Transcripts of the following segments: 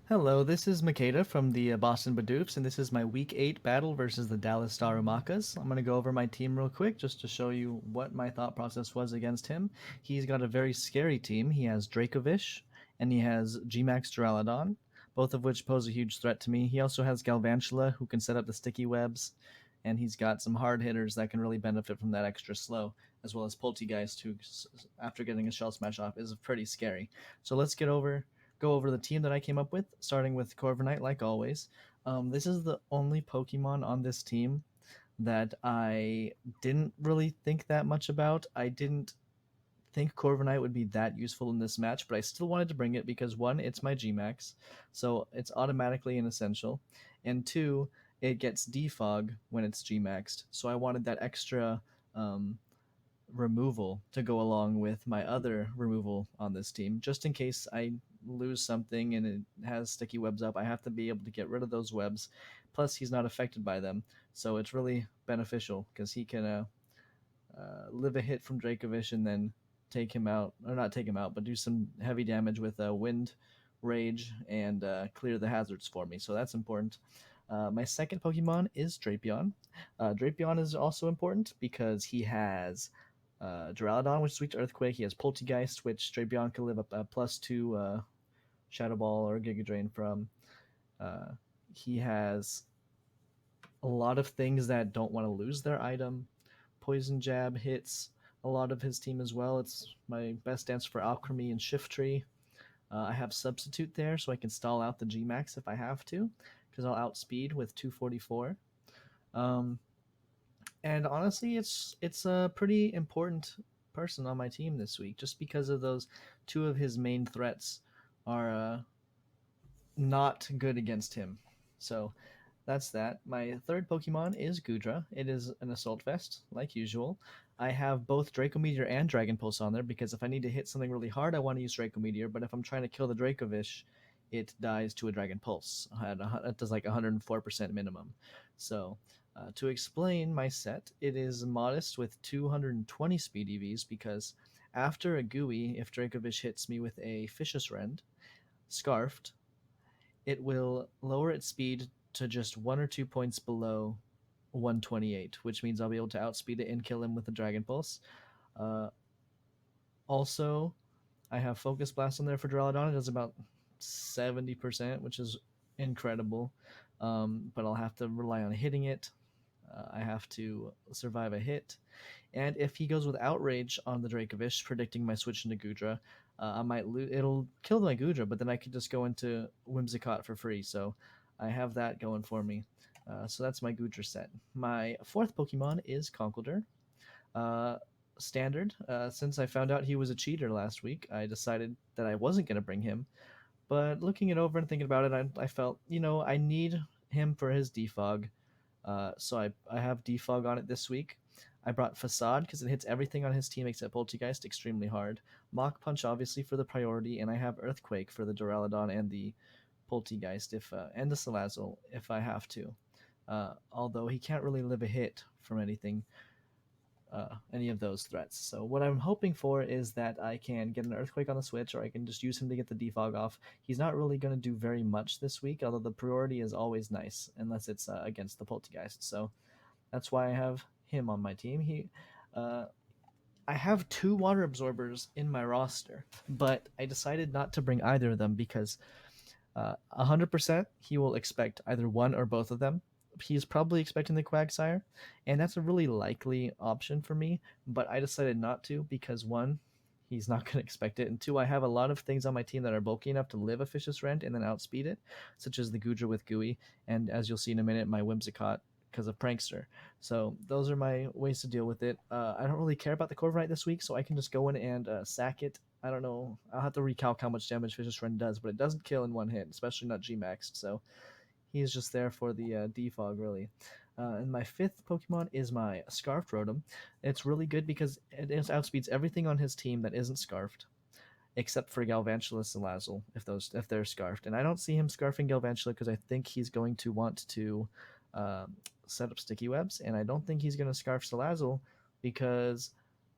Hello, this is Makeda from the Boston Bidoofs, and this is my Week 8 battle versus the Dallas Darumakas. I'm going to go over my team real quick just to show you what my thought process was against him. He's got a very scary team. He has Dracovish, and he has Gmax Duraludon, both of which pose a huge threat to me. He also has Galvantula, who can set up the sticky webs, and he's got some hard hitters that can really benefit from that extra slow, as well as Poltegeist, who, after getting a Shell Smash off, is pretty scary. So let's go over the team that I came up with, starting with Corviknight, like always. This is the only Pokemon on this team that I didn't really think that much about. I didn't think Corviknight would be that useful in this match, but I still wanted to bring it because one, it's my Gmax, so it's automatically an essential, and two, it gets defog when it's Gmaxed, so I wanted that extra um, removal to go along with my other removal on this team, just in case I lose something and it has sticky webs up. I have to be able to get rid of those webs. Plus, he's not affected by them, so it's really beneficial because he can live a hit from Dracovish and then take him out, or not take him out, but do some heavy damage with Wind, Rage, and clear the hazards for me. So that's important. My second Pokemon is Drapion. Drapion is also important because he has Duraludon, which is weak to Earthquake. He has Poltegeist, which Drapion can live up a +2 Shadow Ball or Giga Drain from. Uh, he has a lot of things that don't want to lose their item. Poison Jab hits a lot of his team as well. It's my best answer for Alchemy and Shiftry. I have Substitute there, so I can stall out the Gmax if I have to, because I'll outspeed with 244. Um, and honestly, it's a pretty important person on my team this week, just because of those two of his main threats are not good against him. So that's that. My third Pokemon is Gudra. It is an Assault Vest, like usual. I have both Draco Meteor and Dragon Pulse on there because if I need to hit something really hard, I want to use Draco Meteor. But if I'm trying to kill the Dracovish, it dies to a Dragon Pulse. It does like 104% minimum. So to explain my set, it is modest with 220 speed EVs because after a GUI, if Dracovish hits me with a Fishious Rend, Scarfed, it will lower its speed to just 1 or 2 points below 128, which means I'll be able to outspeed it and kill him with the Dragon Pulse. Uh, Also, I have Focus Blast on there for Duraludon. It does about 70%, which is incredible. But I'll have to rely on hitting it. I have to survive a hit. And if he goes with Outrage on the Dracovish, predicting my switch into Gudra, I might lose. It'll kill my Gudra, but then I could just go into Whimsicott for free. So I have that going for me. So that's my Gudra set. My fourth Pokemon is Conkeldurr. Uh, Standard. Since I found out he was a cheater last week, I decided that I wasn't going to bring him. But looking it over and thinking about it, I felt, I need him for his defog. So I have defog on it this week. I brought Facade because it hits everything on his team except Poltegeist extremely hard. Mach Punch obviously for the priority, and I have Earthquake for the Duraludon and the Poltegeist if and the Salazzle if I have to. Although he can't really live a hit from any of those threats. So what I'm hoping for is that I can get an Earthquake on the Switch, or I can just use him to get the defog off. He's not really going to do very much this week, although the priority is always nice, unless it's against the Poltergeist. So that's why I have him on my team. Uh, I have two Water Absorbers in my roster, but I decided not to bring either of them because 100% he will expect either one or both of them. He's probably expecting the Quagsire, and that's a really likely option for me, but I decided not to because one, he's not going to expect it, and two, I have a lot of things on my team that are bulky enough to live a Fishious Rent and then outspeed it, such as the Gudra with GUI, and as you'll see in a minute, my Whimsicott because of Prankster. So those are my ways to deal with it. I don't really care about the Corviknight this week, so I can just go in and sack it. I don't know. I'll have to recalc how much damage Fishious Rend does, but it doesn't kill in one hit, especially not G-maxed. So he's just there for the defog, really. And my fifth Pokemon is my Scarfed Rotom. It's really good because it outspeeds everything on his team that isn't Scarfed, except for Galvantula and Salazzle, if they're Scarfed. And I don't see him Scarfing Galvantula because I think he's going to want to set up sticky webs, and I don't think he's going to Scarf Salazzle because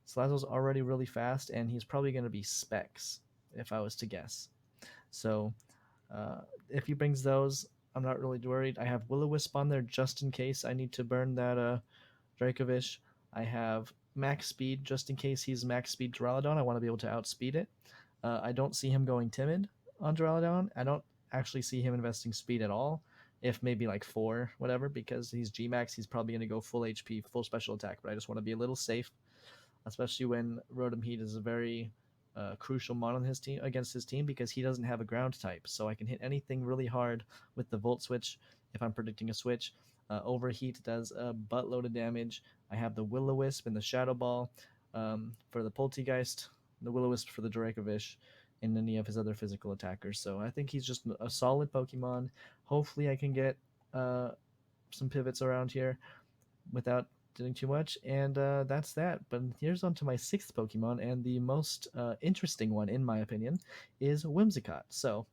Salazzle's already really fast, and he's probably going to be Specs, if I was to guess. So if he brings those, I'm not really worried. I have Will-O-Wisp on there just in case I need to burn that Dracovish. I have max speed just in case he's max speed Duraludon. I want to be able to outspeed it. I don't see him going timid on Duraludon. I don't actually see him investing speed at all. If maybe like 4, whatever, because he's G-Max, he's probably going to go full HP, full special attack, but I just want to be a little safe, especially when Rotom Heat is a very crucial mon on his team against his team because he doesn't have a ground type, so I can hit anything really hard with the Volt Switch if I'm predicting a switch. Overheat does a buttload of damage. I have the Will-O-Wisp and the Shadow Ball for the Poltegeist, the Will-O-Wisp for the Dracovish, and any of his other physical attackers. So I think he's just a solid Pokemon. Hopefully I can get some pivots around here without doing too much, and that's that. But here's on to my 6th Pokemon, and the most interesting one, in my opinion, is Whimsicott. So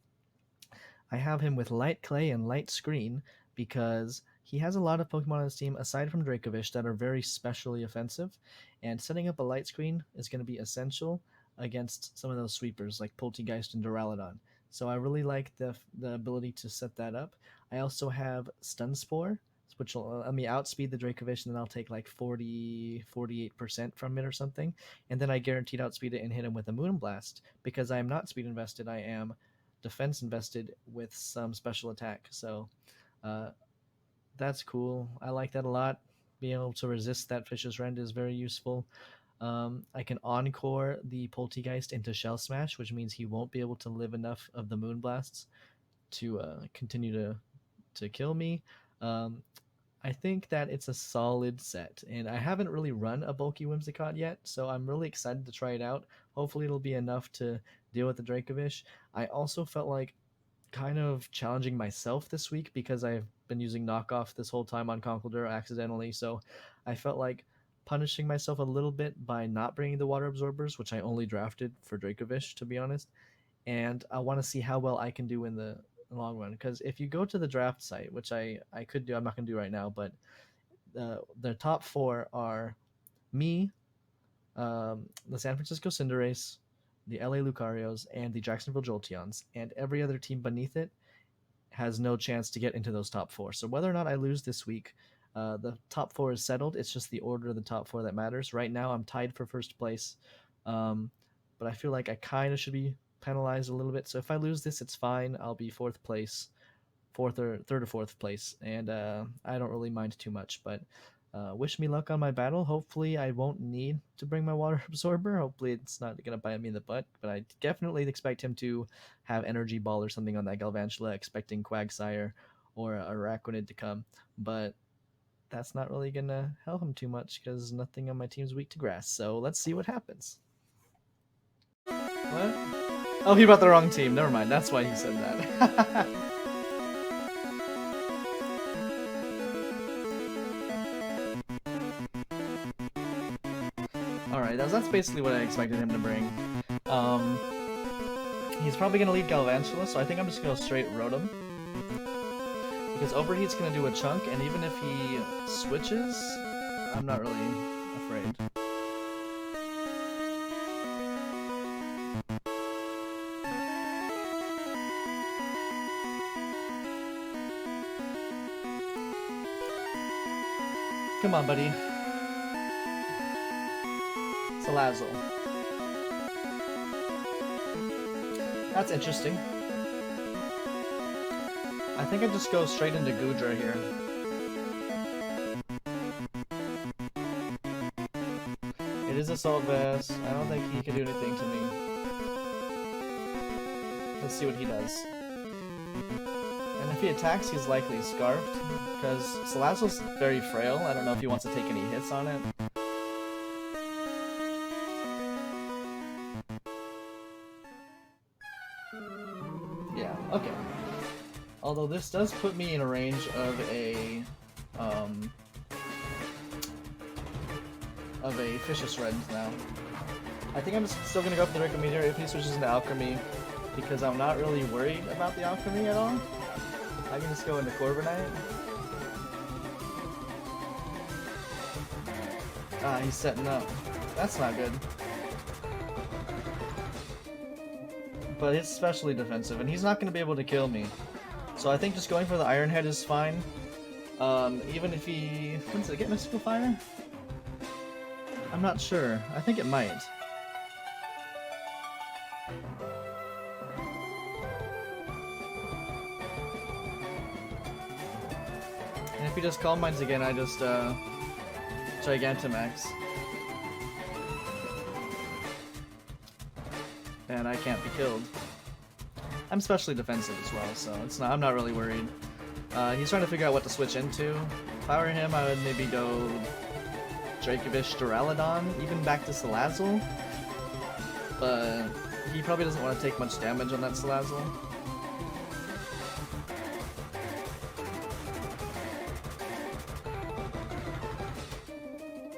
I have him with Light Clay and Light Screen because he has a lot of Pokemon on his team, aside from Dracovish, that are very specially offensive, and setting up a Light Screen is going to be essential against some of those sweepers like Poltegeist and Duraludon. So I really like the ability to set that up. I also have Stun Spore, which will let me outspeed the Dracovish, and then I'll take like 48% from it or something. And then I guaranteed outspeed it and hit him with a Moonblast. Because I am not speed invested, I am defense invested with some special attack. So that's cool. I like that a lot. Being able to resist that Fish's Rend is very useful. I can Encore the Poltegeist into Shell Smash, which means he won't be able to live enough of the Moonblasts to continue to kill me. I think that it's a solid set, and I haven't really run a bulky Whimsicott yet, so I'm really excited to try it out. Hopefully it'll be enough to deal with the Dracovish. I also felt like kind of challenging myself this week because I've been using knockoff this whole time on Conkeldurr accidentally, so I felt like punishing myself a little bit by not bringing the water absorbers, which I only drafted for Dracovish, to be honest, and I want to see how well I can do in the long run, because if you go to the draft site, which I could do, I'm not going to do right now, but the top 4 are me, the San Francisco Cinderace, the LA Lucarios, and the Jacksonville Jolteons, and every other team beneath it has no chance to get into those top 4. So whether or not I lose this week, the top 4 is settled. It's just the order of the top 4 that matters. Right now I'm tied for first place, but I feel like I kind of should be penalized a little bit. So if I lose this, it's fine. I'll be 4th place, 3rd or 4th place, and I don't really mind too much. But wish me luck on my battle. Hopefully I won't need to bring my water absorber. Hopefully it's not gonna bite me in the butt, but I definitely expect him to have Energy Ball or something on that Galvantula, expecting Quagsire or a Araquanid to come, but that's not really gonna help him too much because nothing on my team's weak to grass. So let's see what happens. What? Oh, he brought the wrong team. Never mind. That's why he said that. Alright, that's basically what I expected him to bring. He's probably going to lead Galvantula, so I think I'm just going to go straight Rotom. Because Overheat's going to do a chunk, and even if he switches, I'm not really afraid. Come on, buddy. Salazzle. That's interesting. I think I just go straight into Goodra here. It is Assault Vest. I don't think he can do anything to me. Let's see what he does. And if he attacks, he's likely Scarfed, because Salazzle's very frail. I don't know if he wants to take any hits on it. Yeah, okay. Although this does put me in a range of a Fish's Rend now. I think I'm still gonna go for the Recommender if he switches into Alchemy, because I'm not really worried about the Alchemy at all. I can just go into Corviknight. Ah, he's setting up. That's not good. But it's especially defensive, and he's not going to be able to kill me. So I think just going for the Iron Head is fine. Even if he... Does it get Mystical Fire? I'm not sure. I think it might. And if he just Calm Minds again, I just Gigantamax. And I can't be killed. I'm specially defensive as well, so I'm not really worried. He's trying to figure out what to switch into. If I were him, I would maybe go Dracovish, Duraludon, even back to Salazzle. But he probably doesn't want to take much damage on that Salazzle.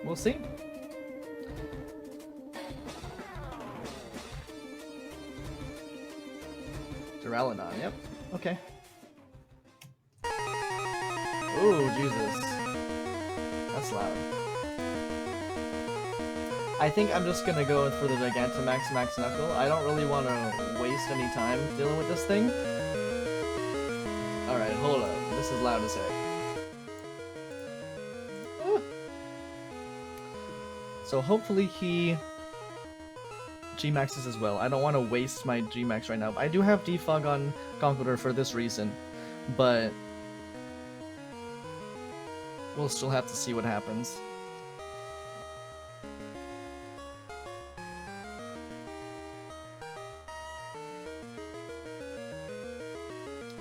We'll see. Duraludon, yep. Okay. Ooh, Jesus. That's loud. I think I'm just gonna go for the Gigantamax Max Knuckle. I don't really want to waste any time dealing with this thing. Alright, hold up. This is loud as heck. So hopefully he G-Maxes as well. I don't want to waste my G-Max right now. I do have Defog on Conqueror for this reason, but we'll still have to see what happens.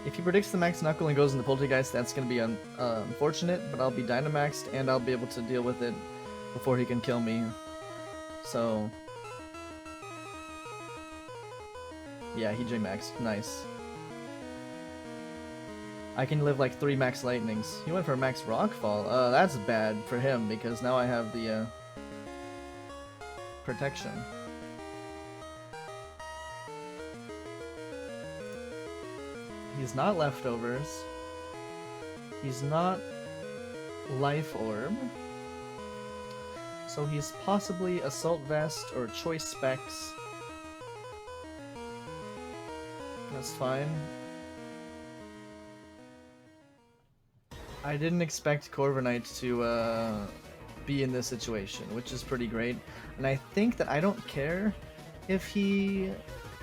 If he predicts the Max Knuckle and goes into Poltergeist, that's going to be unfortunate, but I'll be Dynamaxed and I'll be able to deal with it before he can kill me. So yeah, he J-Maxed. Nice. I can live like 3 Max Lightnings. He went for Max Rockfall. That's bad for him because now I have the protection. He's not Leftovers. He's not Life Orb. So he's possibly Assault Vest or Choice Specs. That's fine. I didn't expect Corviknight to be in this situation, which is pretty great. And I think that I don't care if he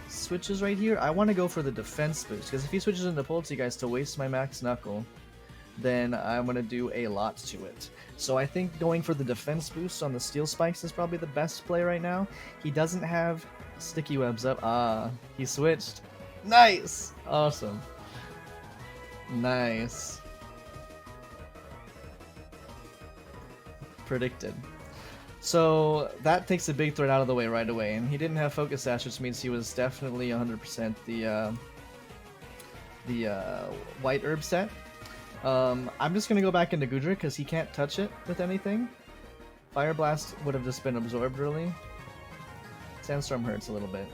switches right here. I want to go for the defense boost, because if he switches into Poltergeist to waste my Max Knuckle, then I'm going to do a lot to it. So I think going for the defense boost on the Steel Spikes is probably the best play right now. He doesn't have Sticky Webs up. Ah, he switched. Nice! Awesome. Nice. Predicted. So that takes a big threat out of the way right away, and he didn't have Focus Sash, which means he was definitely 100% the White Herb set. I'm just gonna go back into Goodra because he can't touch it with anything. Fire Blast would have just been absorbed really. Sandstorm hurts a little bit.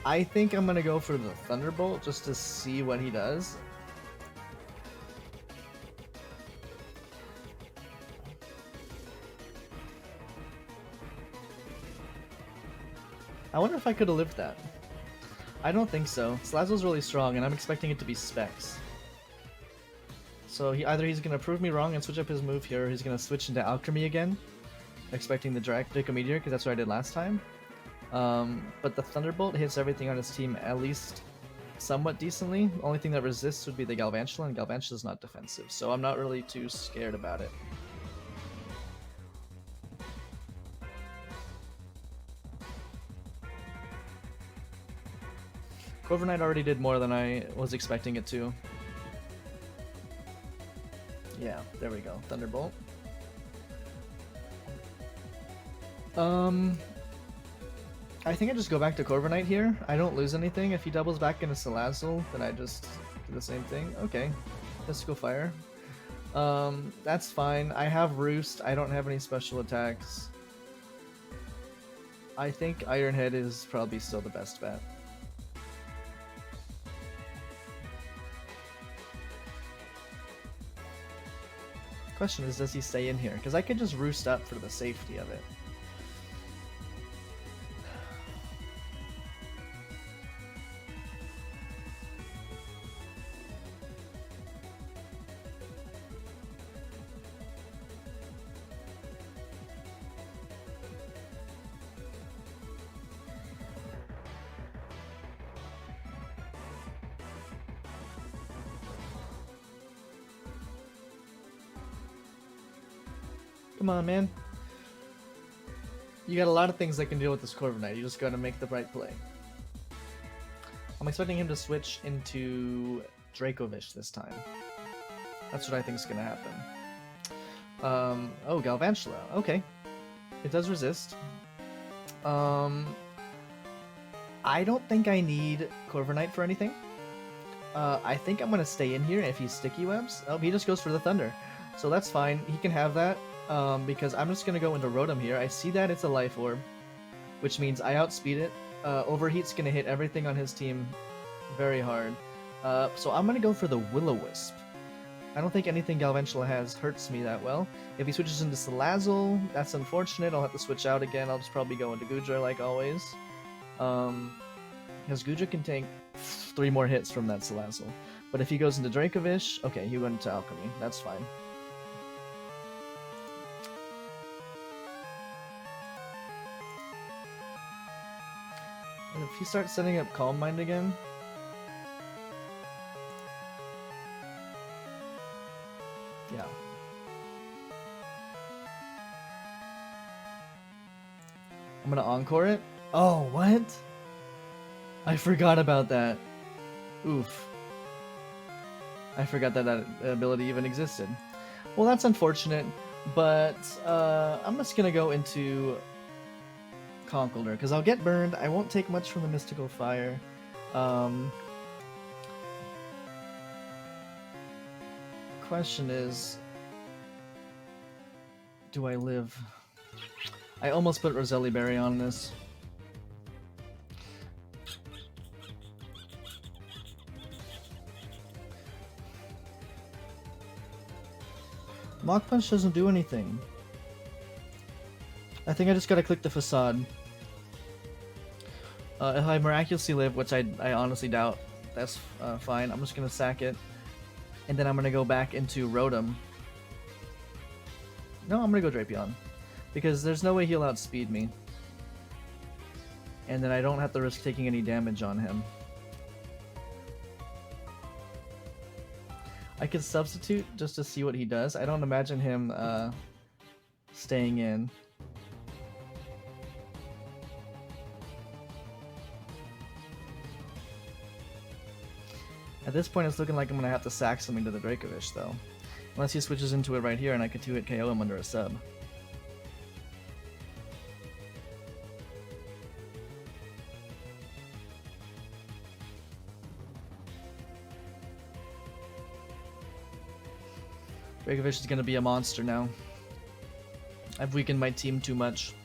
I think I'm gonna go for the Thunderbolt just to see what he does. I wonder if I could have lived that. I don't think so. Salazzle's really strong, and I'm expecting it to be Specs. So either he's going to prove me wrong and switch up his move here, or he's going to switch into Alchemy again, expecting the Draco Meteor, because that's what I did last time. But the Thunderbolt hits everything on his team at least somewhat decently. The only thing that resists would be the Galvantula, and Galvantula is not defensive, so I'm not really too scared about it. Corviknight already did more than I was expecting it to. Yeah, there we go. Thunderbolt. I think I just go back to Corviknight here. I don't lose anything. If he doubles back into Salazzle, then I just do the same thing. Okay. Mystical Fire. That's fine. I have Roost. I don't have any special attacks. I think Iron Head is probably still the best bet. Question is, does he stay in here? Because I could just Roost up for the safety of it. Come on, man. You got a lot of things that can deal with this Corviknight. You just gotta make the right play. I'm expecting him to switch into Dracovish this time. That's what I think is gonna happen. Oh, Galvantula. Okay. It does resist. I don't think I need Corviknight for anything. I think I'm gonna stay in here if he sticky webs. Oh, he just goes for the Thunder. So that's fine. He can have that. Because I'm just gonna go into Rotom here. I see that it's a Life Orb, which means I outspeed it. Overheat's gonna hit everything on his team very hard. So I'm gonna go for the Will-O-Wisp. I don't think anything Galvantula has hurts me that well. If he switches into Salazzle, that's unfortunate. I'll have to switch out again. I'll just probably go into Goodra like always. Because Goodra can take 3 more hits from that Salazzle. But if he goes into Dracovish, okay, he went into Alchemy. That's fine. And if he starts setting up Calm Mind again... yeah. I'm gonna Encore it? Oh, what? I forgot about that. Oof. I forgot that that ability even existed. Well, that's unfortunate, but I'm just gonna go into Conkeldurr, because I'll get burned. I won't take much from the Mystical Fire. Question is, do I live? I almost put Roselli Berry on this. Mach Punch doesn't do anything. I think I just gotta click the Facade. If I miraculously live, which I honestly doubt, that's fine. I'm just gonna sack it. And then I'm gonna go back into Rotom. No, I'm gonna go Drapion. Because there's no way he'll outspeed me. And then I don't have to risk taking any damage on him. I could substitute just to see what he does. I don't imagine him staying in. At this point, it's looking like I'm going to have to sack something to the Dracovish, though. Unless he switches into it right here and I could 2-hit KO him under a sub. Dracovish is going to be a monster now. I've weakened my team too much.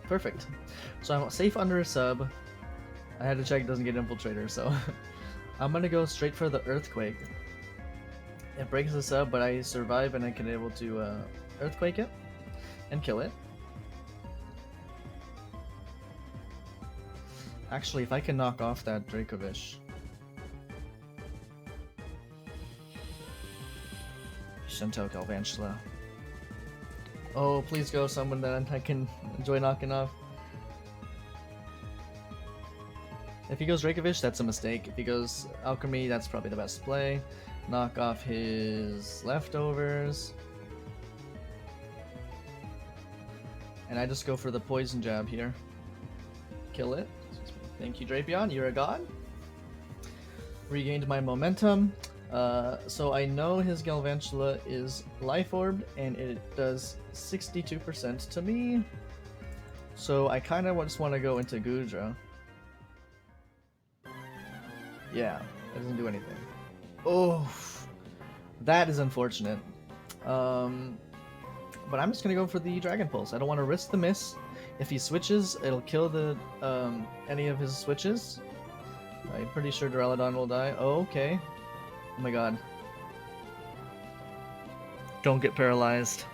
Perfect. So I'm safe under a sub. I had to check it doesn't get Infiltrator, so I'm gonna go straight for the Earthquake. It breaks the sub, but I survive and I can able to Earthquake it and kill it. Actually, if I can knock off that Dracovish. Shinto Galvantula. Oh, please go someone that I can enjoy knocking off. If he goes Dracovish, that's a mistake. If he goes Alchemy, that's probably the best play. Knock off his leftovers. And I just go for the Poison Jab here. Kill it. Thank you, Drapion. You're a god. Regained my momentum. So I know his Galvantula is Life Orbed, and it does 62% to me. So I kind of just want to go into Goodra. Yeah, it doesn't do anything. Oh, that is unfortunate. But I'm just going to go for the Dragon Pulse. I don't want to risk the miss. If he switches, it'll kill the any of his switches. I'm pretty sure Duraludon will die. Oh, okay. Oh my god. Don't get paralyzed.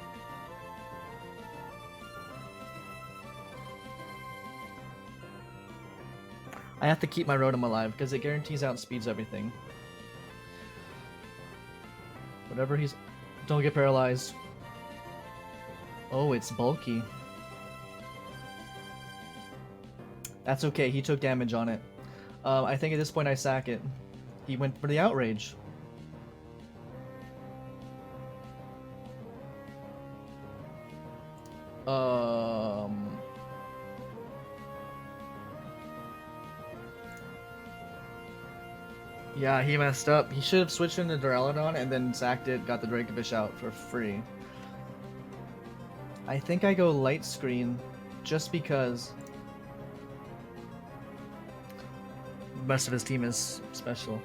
I have to keep my Rotom alive because it guarantees outspeeds everything. Whatever he's... Don't get paralyzed. Oh, it's bulky. That's okay, he took damage on it. I think at this point I sack it. He went for the outrage. Yeah, he messed up. He should have switched into Duraludon and then sacked it, got the Dracovish out for free. I think I go Light Screen just because the rest of his team is special.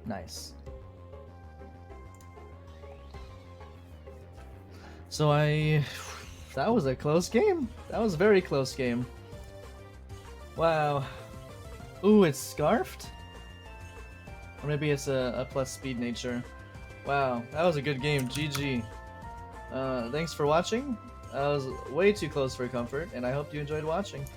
Nice. So that was a close game. That was a very close game. Wow. Ooh, it's Scarfed? Or maybe it's a plus speed nature. Wow, that was a good game. GG. Thanks for watching. That was way too close for comfort, and I hope you enjoyed watching.